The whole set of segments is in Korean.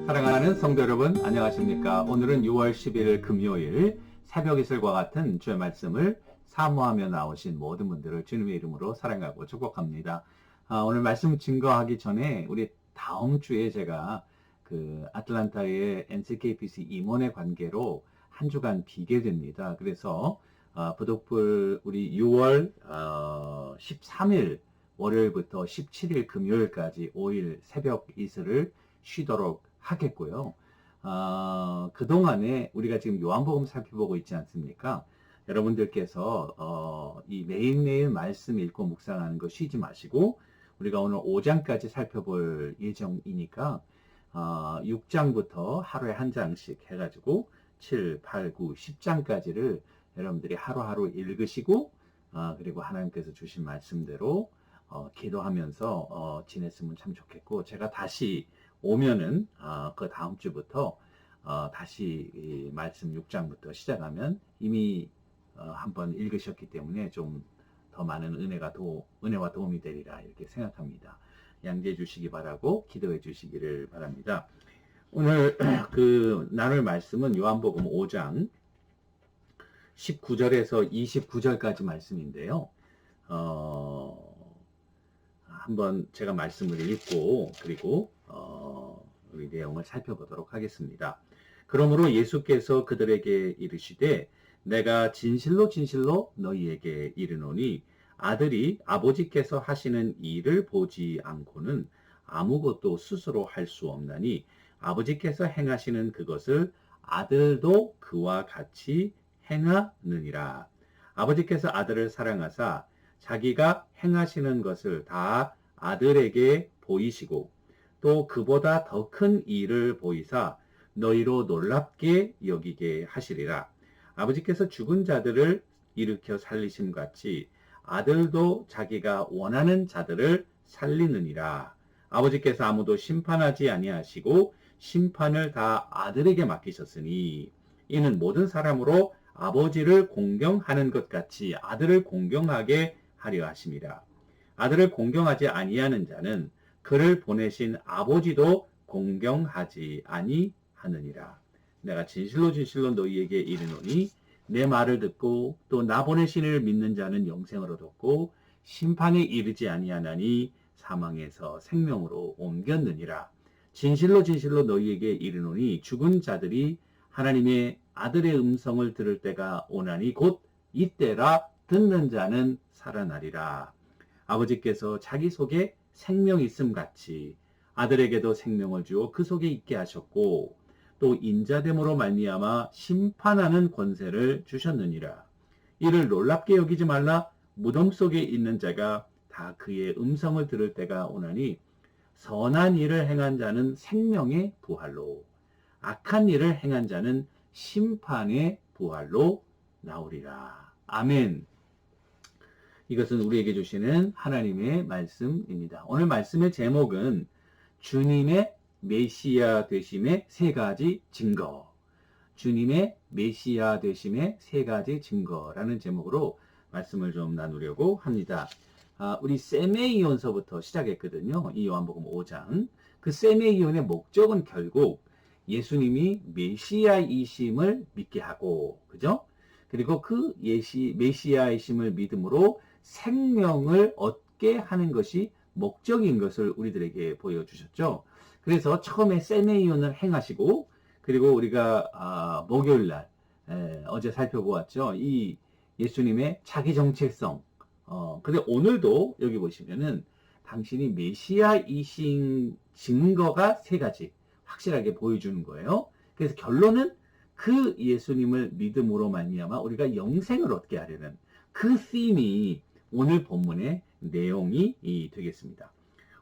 사랑하는 성도 여러분, 안녕하십니까? 오늘은 6월 10일 금요일 새벽 이슬과 같은 주의 말씀을 사모하며 나오신 모든 분들을 주님의 이름으로 사랑하고 축복합니다. 오늘 말씀 증거하기 전에 우리 다음 주에 제가 그 아틀란타의 NCKPC 임원의 관계로 한 주간 비게 됩니다. 그래서 부독불 우리 6월 13일 월요일부터 17일 금요일까지 5일 새벽 이슬을 쉬도록 하겠고요. 그동안에 우리가 지금 요한복음 살펴보고 있지 않습니까? 여러분들께서 이 매일매일 말씀 읽고 묵상하는 거 쉬지 마시고 우리가 오늘 5장까지 살펴볼 예정이니까 6장부터 하루에 한 장씩 해가지고 7, 8, 9, 10장까지를 여러분들이 하루하루 읽으시고 그리고 하나님께서 주신 말씀대로 기도하면서 지냈으면 참 좋겠고, 제가 다시 오면은 그 다음 주부터 다시 이 말씀 6장부터 시작하면 이미 한번 읽으셨기 때문에 좀 더 많은 은혜와 도움이 되리라 이렇게 생각합니다. 양지해 주시기 바라고 기도해 주시기를 바랍니다. 오늘 나눌 말씀은 요한복음 5장 19절에서 29절까지 말씀인데요. 한번 제가 말씀을 읽고 그리고 우리 내용을 살펴보도록 하겠습니다. 그러므로 예수께서 그들에게 이르시되 내가 진실로 진실로 너희에게 이르노니 아들이 아버지께서 하시는 일을 보지 않고는 아무것도 스스로 할 수 없나니 아버지께서 행하시는 그것을 아들도 그와 같이 행하느니라. 아버지께서 아들을 사랑하사 자기가 행하시는 것을 다 아들에게 보이시고 또 그보다 더 큰 일을 보이사 너희로 놀랍게 여기게 하시리라. 아버지께서 죽은 자들을 일으켜 살리심 같이 아들도 자기가 원하는 자들을 살리느니라. 아버지께서 아무도 심판하지 아니하시고 심판을 다 아들에게 맡기셨으니 이는 모든 사람으로 아버지를 공경하는 것 같이 아들을 공경하게 하려 하심이라. 아들을 공경하지 아니하는 자는 그를 보내신 아버지도 공경하지 아니하느니라. 내가 진실로 진실로 너희에게 이르노니 내 말을 듣고 또 나 보내신 이를 믿는 자는 영생을 얻었고 심판에 이르지 아니하나니 사망에서 생명으로 옮겼느니라. 진실로 진실로 너희에게 이르노니 죽은 자들이 하나님의 아들의 음성을 들을 때가 오나니 곧 이때라. 듣는 자는 살아나리라. 아버지께서 자기 속에 생명이 있음 같이 아들에게도 생명을 주어 그 속에 있게 하셨고 또 인자됨으로 말미암아 심판하는 권세를 주셨느니라. 이를 놀랍게 여기지 말라. 무덤 속에 있는 자가 다 그의 음성을 들을 때가 오나니 선한 일을 행한 자는 생명의 부활로 악한 일을 행한 자는 심판의 부활로 나오리라. 아멘. 이것은 우리에게 주시는 하나님의 말씀입니다. 오늘 말씀의 제목은 주님의 메시아 되심의 세 가지 증거, 주님의 메시아 되심의 세 가지 증거라는 제목으로 말씀을 좀 나누려고 합니다. 우리 세메이온서부터 시작했거든요. 이 요한복음 5장. 그 세메이온의 목적은 결국 예수님이 메시아이심을 믿게 하고, 그죠? 그리고 그 메시아이심을 믿음으로 생명을 얻게 하는 것이 목적인 것을 우리들에게 보여주셨죠. 그래서 처음에 세메이온을 행하시고, 그리고 우리가 목요일날 어제 살펴보았죠. 이 예수님의 자기 정체성. 근데 오늘도 여기 보시면은 당신이 메시아이신 증거가 세 가지 확실하게 보여주는 거예요. 그래서 결론은 그 예수님을 믿음으로 말미암아 우리가 영생을 얻게 하려는 그 them이 오늘 본문의 내용이 되겠습니다.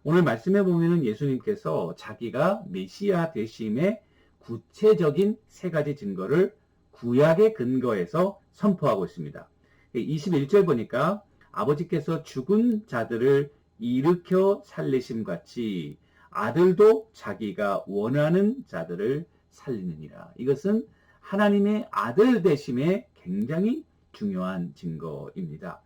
오늘 말씀해 보면은 예수님께서 자기가 메시아 되심의 구체적인 세 가지 증거를 구약의 근거에서 선포하고 있습니다. 21절 보니까 아버지께서 죽은 자들을 일으켜 살리심 같이 아들도 자기가 원하는 자들을 살리느니라. 이것은 하나님의 아들 되심의 굉장히 중요한 증거입니다.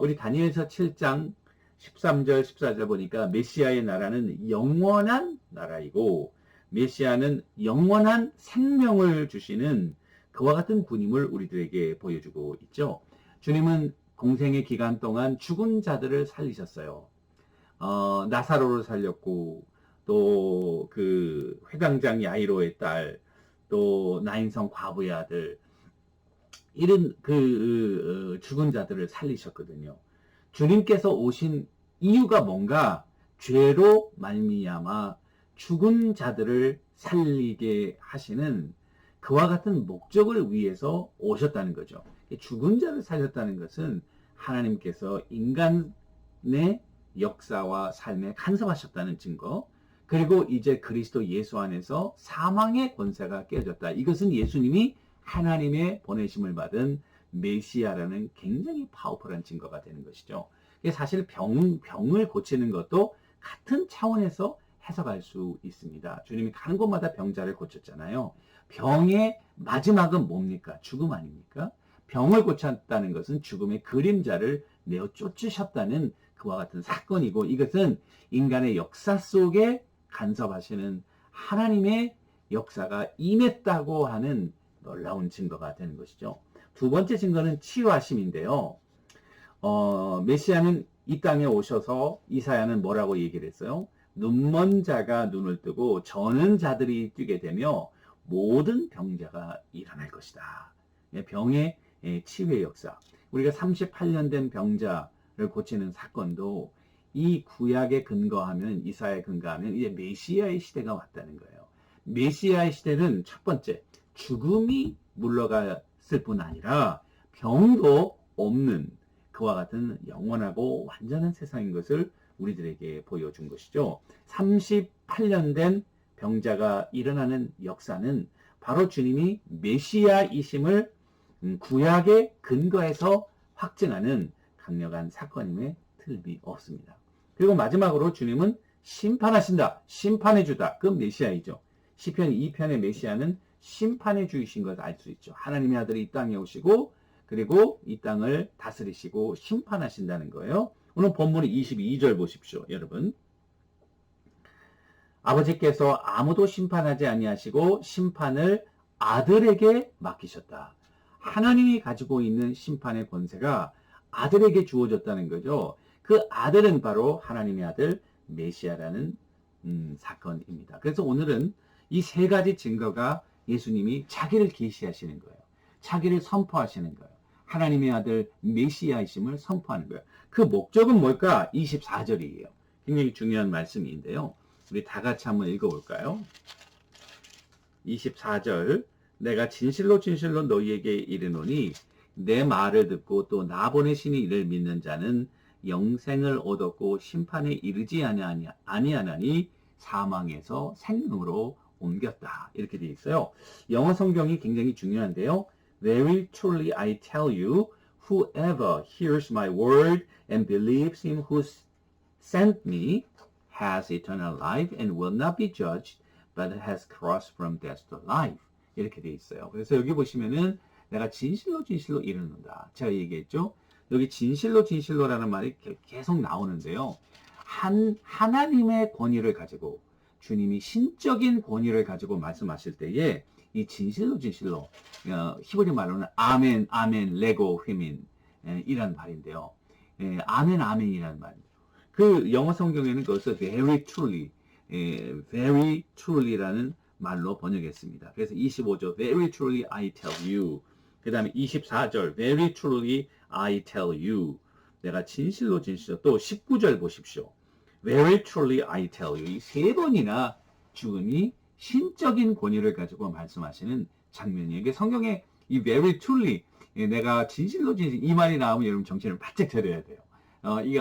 우리 다니엘서 7장 13절 14절 보니까 메시아의 나라는 영원한 나라이고 메시아는 영원한 생명을 주시는 그와 같은 분임을 우리들에게 보여주고 있죠. 주님은 공생의 기간 동안 죽은 자들을 살리셨어요. 나사로를 살렸고, 또 그 회당장 야이로의 딸, 또 나인성 과부의 아들, 이런 죽은 자들을 살리셨거든요. 주님께서 오신 이유가 뭔가? 죄로 말미암아 죽은 자들을 살리게 하시는 그와 같은 목적을 위해서 오셨다는 거죠. 죽은 자를 살렸다는 것은 하나님께서 인간의 역사와 삶에 간섭하셨다는 증거, 그리고 이제 그리스도 예수 안에서 사망의 권세가 깨어졌다. 이것은 예수님이 하나님의 보내심을 받은 메시아라는 굉장히 파워풀한 증거가 되는 것이죠. 사실 병을 고치는 것도 같은 차원에서 해석할 수 있습니다. 주님이 가는 곳마다 병자를 고쳤잖아요. 병의 마지막은 뭡니까? 죽음 아닙니까? 병을 고쳤다는 것은 죽음의 그림자를 내어 쫓으셨다는 그와 같은 사건이고, 이것은 인간의 역사 속에 간섭하시는 하나님의 역사가 임했다고 하는 놀라운 증거가 되는 것이죠. 두 번째 증거는 치유하심인데요. 메시아는 이 땅에 오셔서 이사야는 뭐라고 얘기를 했어요? 눈먼 자가 눈을 뜨고 저는 자들이 뛰게 되며 모든 병자가 일어날 것이다. 병의 치유의 역사. 우리가 38년 된 병자를 고치는 사건도 이 구약에 근거하면, 이사야에 근거하면 이제 메시아의 시대가 왔다는 거예요. 메시아의 시대는 첫 번째, 죽음이 물러갔을 뿐 아니라 병도 없는 그와 같은 영원하고 완전한 세상인 것을 우리들에게 보여준 것이죠. 38년 된 병자가 일어나는 역사는 바로 주님이 메시아이심을 구약의 근거에서 확증하는 강력한 사건임에 틀림이 없습니다. 그리고 마지막으로 주님은 심판하신다. 심판해 주다. 그 메시아이죠. 시편 2편의 메시아는 심판해 주이신 것을 알 수 있죠. 하나님의 아들이 이 땅에 오시고, 그리고 이 땅을 다스리시고 심판하신다는 거예요. 오늘 본문의 22절 보십시오, 여러분. 아버지께서 아무도 심판하지 아니하시고 심판을 아들에게 맡기셨다. 하나님이 가지고 있는 심판의 권세가 아들에게 주어졌다는 거죠. 그 아들은 바로 하나님의 아들 메시아라는 사건입니다. 그래서 오늘은 이 세 가지 증거가 예수님이 자기를 계시하시는 거예요. 자기를 선포하시는 거예요. 하나님의 아들 메시아이심을 선포하는 거예요. 그 목적은 뭘까? 24절이에요. 굉장히 중요한 말씀인데요. 우리 다 같이 한번 읽어볼까요? 24절. 내가 진실로 진실로 너희에게 이르노니 내 말을 듣고 또 나 보내시니 이를 믿는 자는 영생을 얻었고 심판에 이르지 아니하나니 사망에서 생명으로 옮겼다. 이렇게 되어 있어요. 영어 성경이 굉장히 중요한데요. Very truly I tell you, whoever hears my word and believes him who sent me has eternal life and will not be judged, but has crossed from death to life. 이렇게 되어 있어요. 그래서 여기 보시면은 내가 진실로 진실로 이르는다. 제가 얘기했죠. 여기 진실로 진실로라는 말이 계속 나오는데요. 하나님의 권위를 가지고, 주님이 신적인 권위를 가지고 말씀하실 때에 이 진실로 진실로, 히브리 말로는 아멘 아멘 레고 휘민 이란 말인데요. 아멘 아멘이라는 말입니다. 그 영어 성경에는 그것을 very truly, very truly라는 말로 번역했습니다. 그래서 25절 very truly I tell you, 그 다음에 24절 very truly I tell you, 내가 진실로 진실로, 또 19절 보십시오. Very truly I tell you. 이 세 번이나 죽음이 신적인 권위를 가지고 말씀하시는 장면이에요. 이게 성경에 이 very truly, 내가 진실로 진실, 이 말이 나오면 여러분 정신을 바짝 차려야 돼요. 이게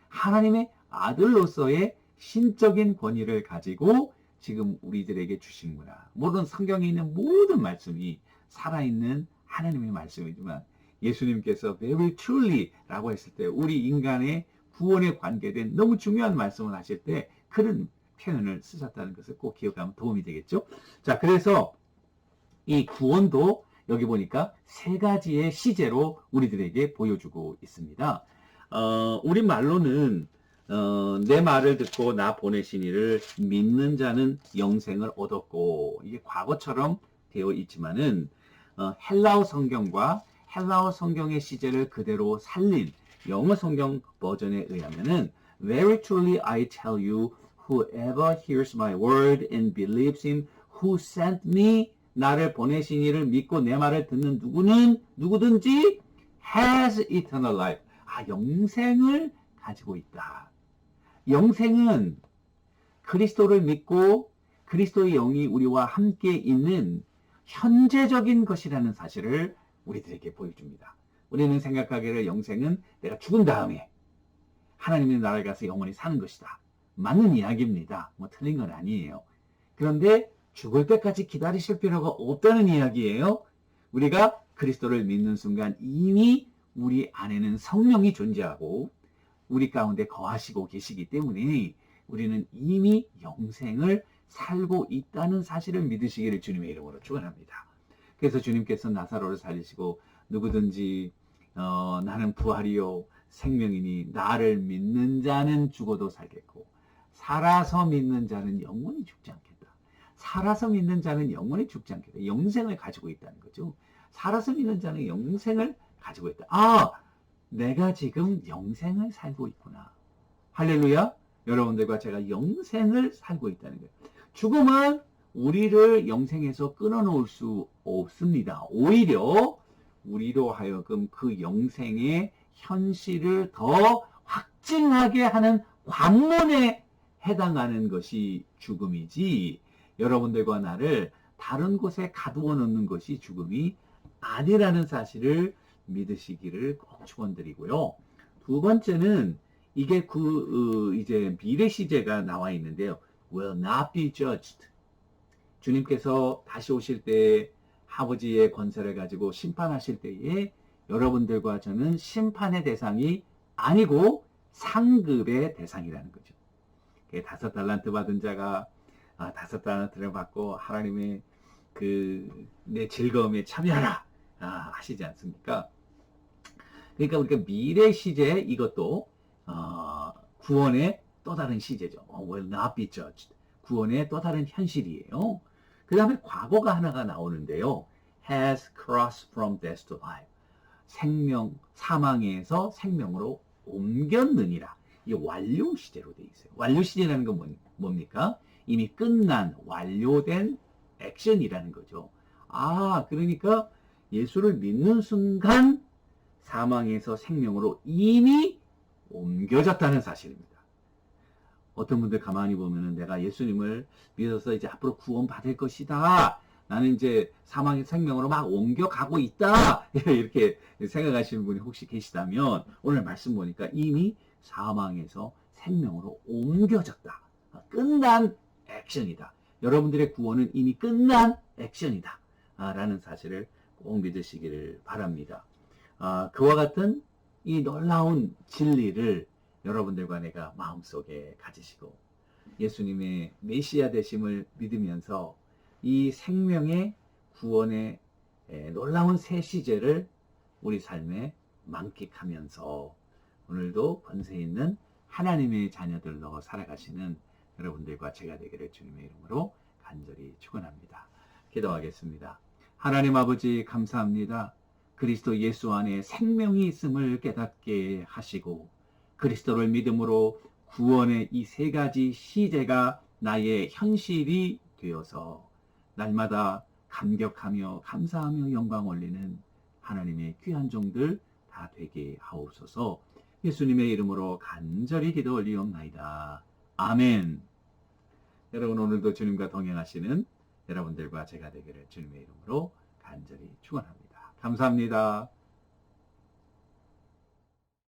하나님의 아들로서의 신적인 권위를 가지고 지금 우리들에게 주신구나. 모든 성경에 있는 모든 말씀이 살아있는 하나님의 말씀이지만 예수님께서 very truly 라고 했을 때 우리 인간의 구원에 관계된 너무 중요한 말씀을 하실 때 그런 표현을 쓰셨다는 것을 꼭 기억하면 도움이 되겠죠. 자, 그래서 이 구원도 여기 보니까 세 가지의 시제로 우리들에게 보여주고 있습니다. 우리 말로는 내 말을 듣고 나 보내신 이를 믿는 자는 영생을 얻었고, 이게 과거처럼 되어 있지만은 헬라어 성경과 헬라어 성경의 시제를 그대로 살린 영어 성경 버전에 의하면은 Very truly I tell you, whoever hears my word and believes him who sent me, 나를 보내신 이를 믿고 내 말을 듣는 누구든지 has eternal life. 영생을 가지고 있다. 영생은 그리스도를 믿고 그리스도의 영이 우리와 함께 있는 현재적인 것이라는 사실을 우리들에게 보여줍니다. 우리는 생각하기를 영생은 내가 죽은 다음에 하나님의 나라에 가서 영원히 사는 것이다. 맞는 이야기입니다. 틀린 건 아니에요. 그런데 죽을 때까지 기다리실 필요가 없다는 이야기예요. 우리가 그리스도를 믿는 순간 이미 우리 안에는 성령이 존재하고 우리 가운데 거하시고 계시기 때문에 우리는 이미 영생을 살고 있다는 사실을 믿으시기를 주님의 이름으로 축원합니다. 그래서 주님께서 나사로를 살리시고 누구든지 나는 부활이요 생명이니 나를 믿는 자는 죽어도 살겠고 살아서 믿는 자는 영원히 죽지 않겠다. 살아서 믿는 자는 영원히 죽지 않겠다. 영생을 가지고 있다는 거죠. 살아서 믿는 자는 영생을 가지고 있다. 내가 지금 영생을 살고 있구나. 할렐루야. 여러분들과 제가 영생을 살고 있다는 거예요. 죽음은 우리를 영생에서 끊어놓을 수 없습니다. 오히려 우리로 하여금 그 영생의 현실을 더 확증하게 하는 관문에 해당하는 것이 죽음이지, 여러분들과 나를 다른 곳에 가두어 놓는 것이 죽음이 아니라는 사실을 믿으시기를 꼭 축원드리고요. 두 번째는 이게 이제 미래 시제가 나와 있는데요. will not be judged. 주님께서 다시 오실 때 아버지의 권세를 가지고 심판하실 때에 여러분들과 저는 심판의 대상이 아니고 상급의 대상이라는 거죠. 5달란트 받은 자가 5달란트를 받고 하나님의 내 즐거움에 참여하라 하시지 않습니까? 그러니까 우리가 미래 시제, 이것도 구원의 또 다른 시제죠. will not be judged. 구원의 또 다른 현실이에요. 그 다음에 과거가 하나가 나오는데요. has crossed from death to life. 사망에서 생명으로 옮겼느니라. 이 완료 시제로 되어 있어요. 완료 시제라는 건 뭡니까? 이미 끝난, 완료된 액션이라는 거죠. 그러니까 예수를 믿는 순간 사망에서 생명으로 이미 옮겨졌다는 사실입니다. 어떤 분들 가만히 보면은 내가 예수님을 믿어서 이제 앞으로 구원받을 것이다. 나는 이제 사망에서 생명으로 막 옮겨가고 있다. 이렇게 생각하시는 분이 혹시 계시다면 오늘 말씀 보니까 이미 사망에서 생명으로 옮겨졌다. 끝난 액션이다. 여러분들의 구원은 이미 끝난 액션이다. 라는 사실을 꼭 믿으시기를 바랍니다. 그와 같은 이 놀라운 진리를 여러분들과 내가 마음속에 가지시고 예수님의 메시아 되심을 믿으면서 이 생명의 구원의 놀라운 새 시제를 우리 삶에 만끽하면서 오늘도 권세 있는 하나님의 자녀들로 살아가시는 여러분들과 제가 되기를 주님의 이름으로 간절히 축원합니다. 기도하겠습니다. 하나님 아버지 감사합니다. 그리스도 예수 안에 생명이 있음을 깨닫게 하시고 그리스도를 믿음으로 구원의 이 세 가지 시제가 나의 현실이 되어서 날마다 감격하며 감사하며 영광 올리는 하나님의 귀한 종들 다 되게 하옵소서. 예수님의 이름으로 간절히 기도 올리옵나이다. 아멘. 여러분 오늘도 주님과 동행하시는 여러분들과 제가 되기를 주님의 이름으로 간절히 축원합니다. 감사합니다.